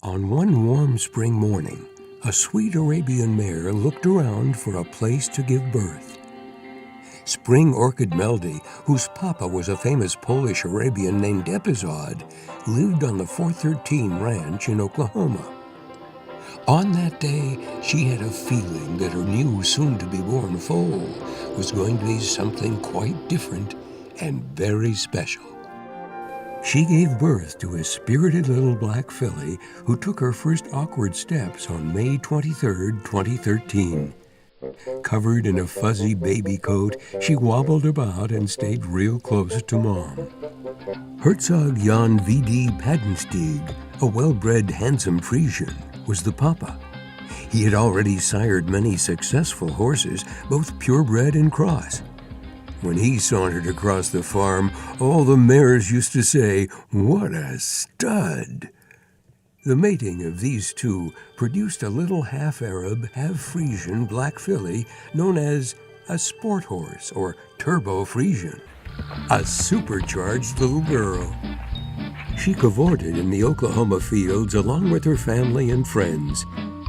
On one warm spring morning, a sweet Arabian mare looked around for a place to give birth. Spring Orchid Melody, whose papa was a famous Polish Arabian named Epizod, lived on the 413 Ranch in Oklahoma. On that day, she had a feeling that her new soon-to-be-born foal was going to be something quite different and very special. She gave birth to a spirited little black filly who took her first awkward steps on May 23, 2013. Covered in a fuzzy baby coat, she wobbled about and stayed real close to Mom. Herzog Jan V.D. Padenstieg, a well-bred, handsome Frisian, was the papa. He had already sired many successful horses, both purebred and cross. When he sauntered across the farm, all the mares used to say, "What a stud!" The mating of these two produced a little half-Arab, half-Frisian black filly known as a sport horse or turbo Frisian, a supercharged little girl. She cavorted in the Oklahoma fields along with her family and friends.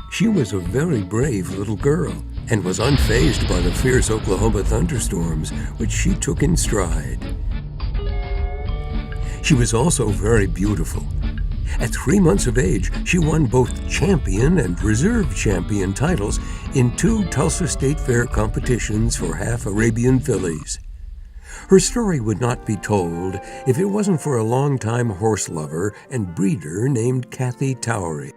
She was a very brave little girl and was unfazed by the fierce Oklahoma thunderstorms, which she took in stride. She was also very beautiful. At 3 months of age, she won both champion and reserve champion titles in 2 Tulsa State Fair competitions for half-Arabian fillies. Her story would not be told if it wasn't for a longtime horse lover and breeder named Kathy Towery.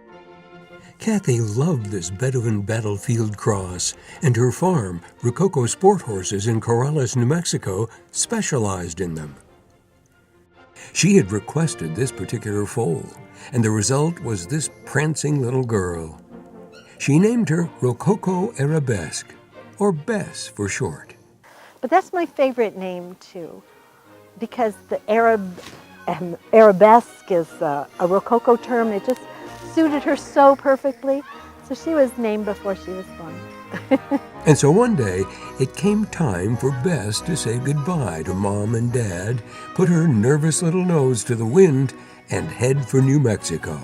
Kathy loved this Bedouin battlefield cross, and her farm, Rococo Sport Horses in Corrales, New Mexico, specialized in them. She had requested this particular foal, and the result was this prancing little girl. She named her Rococo Arabesque, or Bess for short. But that's my favorite name too, because the Arabesque is a Rococo term. It just suited her so perfectly. So she was named before she was born. And so one day, it came time for Bess to say goodbye to Mom and Dad, put her nervous little nose to the wind, and head for New Mexico.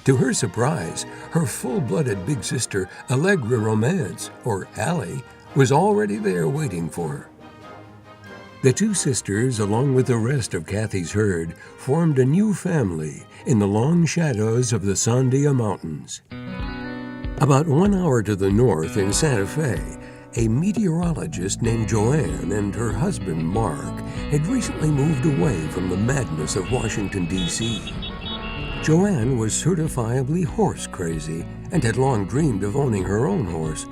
To her surprise, her full-blooded big sister, Allegra Romance, or Allie, was already there waiting for her. The 2 sisters, along with the rest of Kathy's herd, formed a new family in the long shadows of the Sandia Mountains. About 1 hour to the north in Santa Fe, a meteorologist named Joanne and her husband, Mark, had recently moved away from the madness of Washington, D.C. Joanne was certifiably horse crazy and had long dreamed of owning her own horse,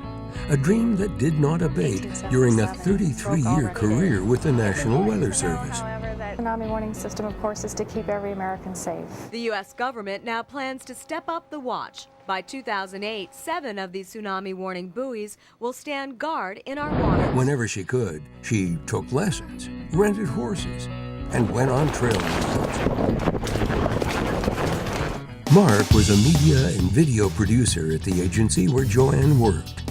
a dream that did not abate during a 33-year career with the National Weather Service. The tsunami warning system, of course, is to keep every American safe. The U.S. government now plans to step up the watch. By 2008, 7 of these tsunami warning buoys will stand guard in our waters. Whenever she could, she took lessons, rented horses, and went on trail runs. Mark was a media and video producer at the agency where Joanne worked.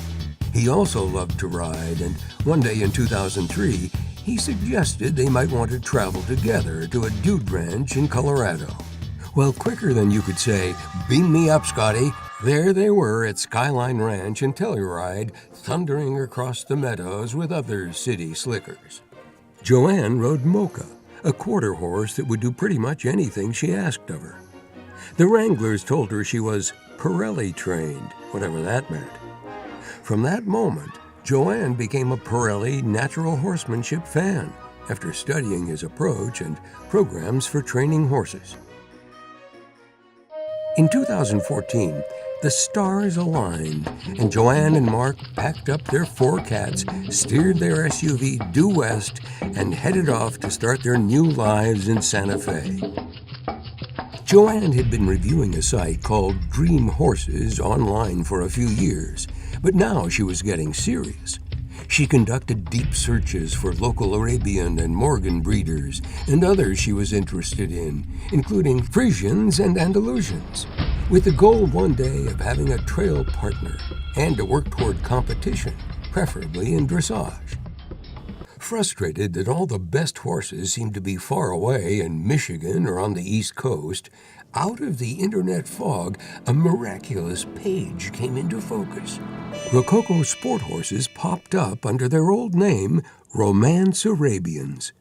He also loved to ride, and one day in 2003, he suggested they might want to travel together to a dude ranch in Colorado. Well, quicker than you could say, "Beam me up, Scotty," there they were at Skyline Ranch in Telluride, thundering across the meadows with other city slickers. Joanne rode Mocha, a quarter horse that would do pretty much anything she asked of her. The wranglers told her she was Pirelli trained, whatever that meant. From that moment, Joanne became a Pirelli natural horsemanship fan after studying his approach and programs for training horses. In 2014, the stars aligned, and Joanne and Mark packed up their 4 cats, steered their SUV due west, and headed off to start their new lives in Santa Fe. Joanne had been reviewing a site called Dream Horses online for a few years, but now she was getting serious. She conducted deep searches for local Arabian and Morgan breeders and others she was interested in, including Frisians and Andalusians, with the goal one day of having a trail partner and to work toward competition, preferably in dressage. Frustrated that all the best horses seemed to be far away in Michigan or on the East Coast, out of the internet fog, a miraculous page came into focus. Rococo Sport Horses popped up under their old name, Romance Arabians.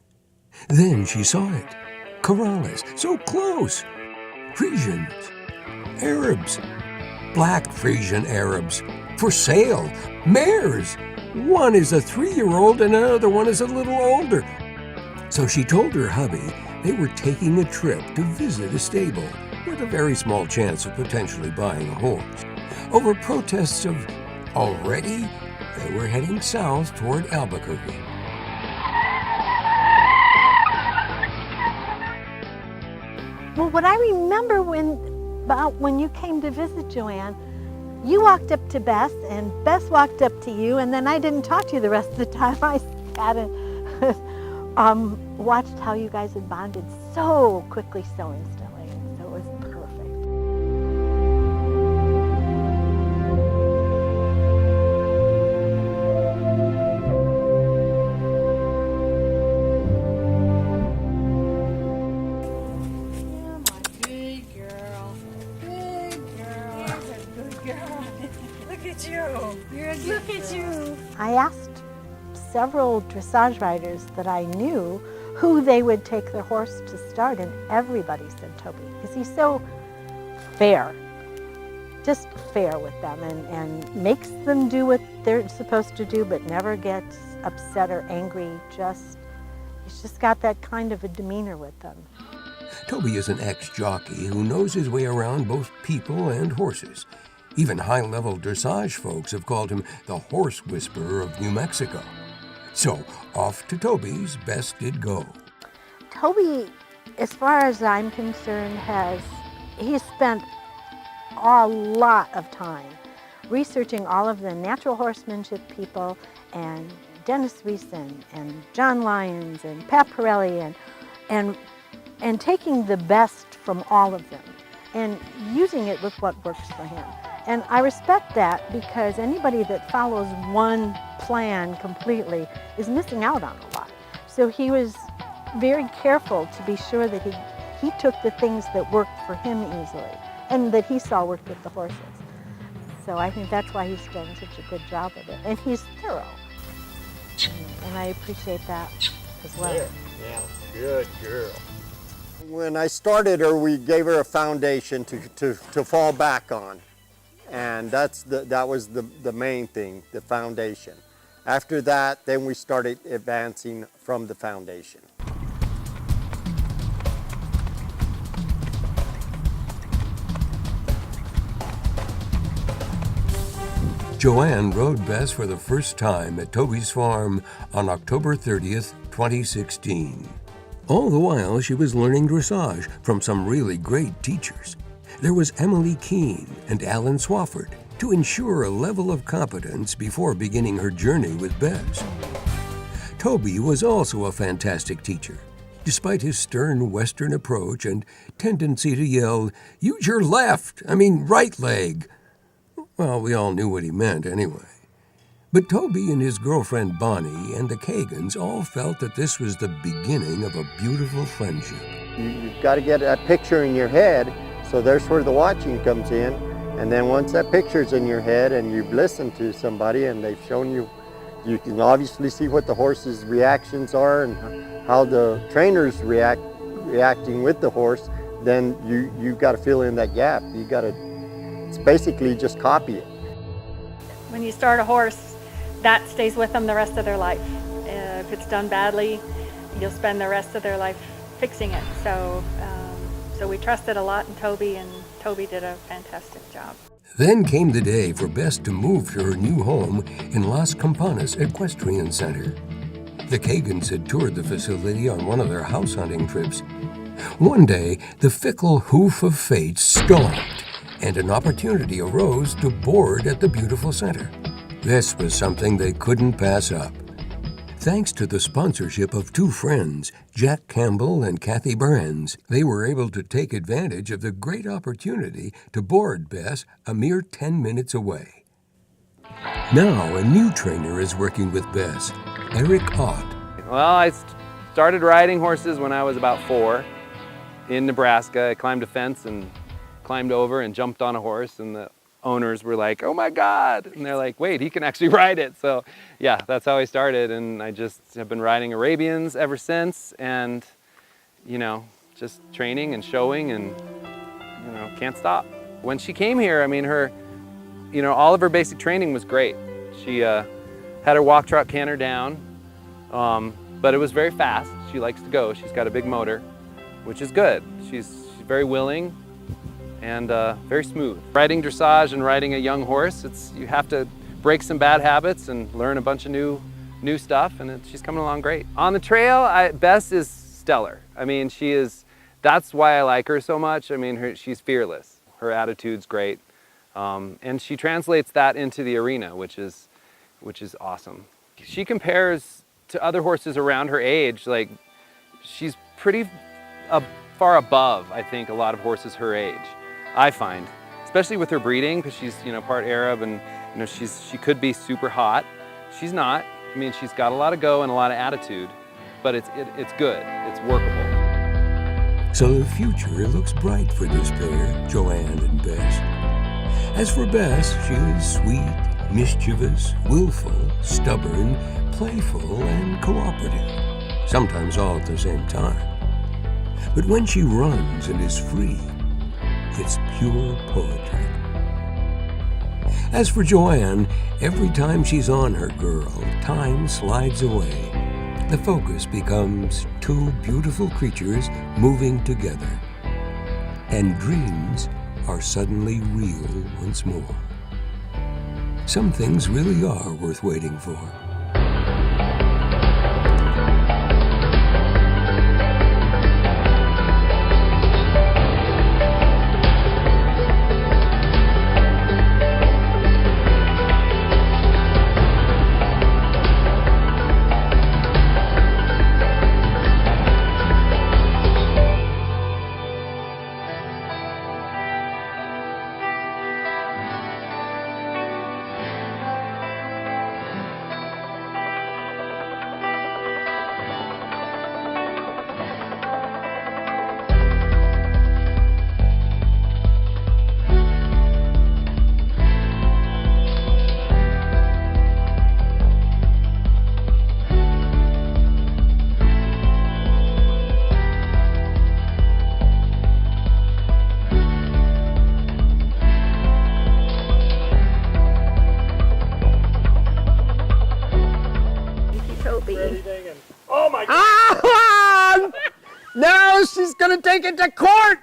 Then she saw it. Corrales, so close. Frisians, Arabs, black Frisian Arabs, for sale, mares. One is a 3-year-old and another one is a little older. So she told her hubby they were taking a trip to visit a stable with a very small chance of potentially buying a horse. Over protests of already, they were heading south toward Albuquerque. Well, what I remember when you came to visit Joanne, you walked up to Bess, and Bess walked up to you, and then I didn't talk to you the rest of the time. I sat and watched how you guys had bonded so quickly, so instantly. So it was perfect. I asked several dressage riders that I knew who they would take their horse to start, and everybody said Toby, because he's so fair, just fair with them, and makes them do what they're supposed to do, but never gets upset or angry. He's just got that kind of a demeanor with them. Toby is an ex-jockey who knows his way around both people and horses. Even high-level dressage folks have called him the horse whisperer of New Mexico. So off to Toby's Bess did go. Toby, as far as I'm concerned, he's spent a lot of time researching all of the natural horsemanship people, and Dennis Reeson and John Lyons and Pat Pirelli, and taking the best from all of them and using it with what works for him. And I respect that, because anybody that follows one plan completely is missing out on a lot. So he was very careful to be sure that he took the things that worked for him easily and that he saw worked with the horses. So I think that's why he's done such a good job with it. And he's thorough. And I appreciate that as well. Yeah, good girl. When I started her, we gave her a foundation to fall back on. And that was the main thing, the foundation. After that, then we started advancing from the foundation. Joanne rode Bess for the first time at Toby's farm on October 30th, 2016. All the while, she was learning dressage from some really great teachers. There was Emily Keene and Alan Swafford to ensure a level of competence before beginning her journey with Bess. Toby was also a fantastic teacher. Despite his stern Western approach and tendency to yell, "Use your right leg." Well, we all knew what he meant anyway. But Toby and his girlfriend Bonnie and the Kagans all felt that this was the beginning of a beautiful friendship. You've got to get that picture in your head, so there's where the watching comes in. And then once that picture's in your head and you've listened to somebody and they've shown you, you can obviously see what the horse's reactions are and how the trainer's reacting with the horse, then you got to fill in that gap. It's basically just copy it. When you start a horse, that stays with them the rest of their life. If it's done badly, you'll spend the rest of their life fixing it. So we trusted a lot in Toby, and Toby did a fantastic job. Then came the day for Bess to move to her new home in Las Campanas Equestrian Center. The Kagans had toured the facility on one of their house hunting trips. One day, the fickle hoof of fate stopped, and an opportunity arose to board at the beautiful center. This was something they couldn't pass up. Thanks to the sponsorship of two friends, Jack Campbell and Kathy Burns, they were able to take advantage of the great opportunity to board Bess a mere 10 minutes away. Now a new trainer is working with Bess, Eric Ott. Well, I started riding horses when I was about 4 in Nebraska. I climbed a fence and climbed over and jumped on a horse, and the owners were like, oh my God. And they're like, wait, he can actually ride it. So yeah, that's how I started. And I just have been riding Arabians ever since, and you know, just training and showing, and you know, can't stop. When she came here, I mean, all of her basic training was great. She had her walk, trot, canter down, but it was very fast. She likes to go. She's got a big motor, which is good. She's very willing and very smooth. Riding dressage and riding a young horse, you have to break some bad habits and learn a bunch of new stuff, and she's coming along great. On the trail, Bess is stellar. I mean, that's why I like her so much. I mean, she's fearless. Her attitude's great. And she translates that into the arena, which is awesome. She compares to other horses around her age. Like, she's pretty far above, I think, a lot of horses her age, I find, especially with her breeding, because she's, you know, part Arab, and you know, she could be super hot. She's not. I mean, she's got a lot of go and a lot of attitude, but it's good. It's workable. So the future looks bright for this pair, Joanne and Bess. As for Bess, she is sweet, mischievous, willful, stubborn, playful, and cooperative, sometimes all at the same time. But when she runs and is free, it's pure poetry. As for Joanne, every time she's on her girl, time slides away. The focus becomes two beautiful creatures moving together, and dreams are suddenly real once more. Some things really are worth waiting for. Oh my God! Now she's gonna take it to court!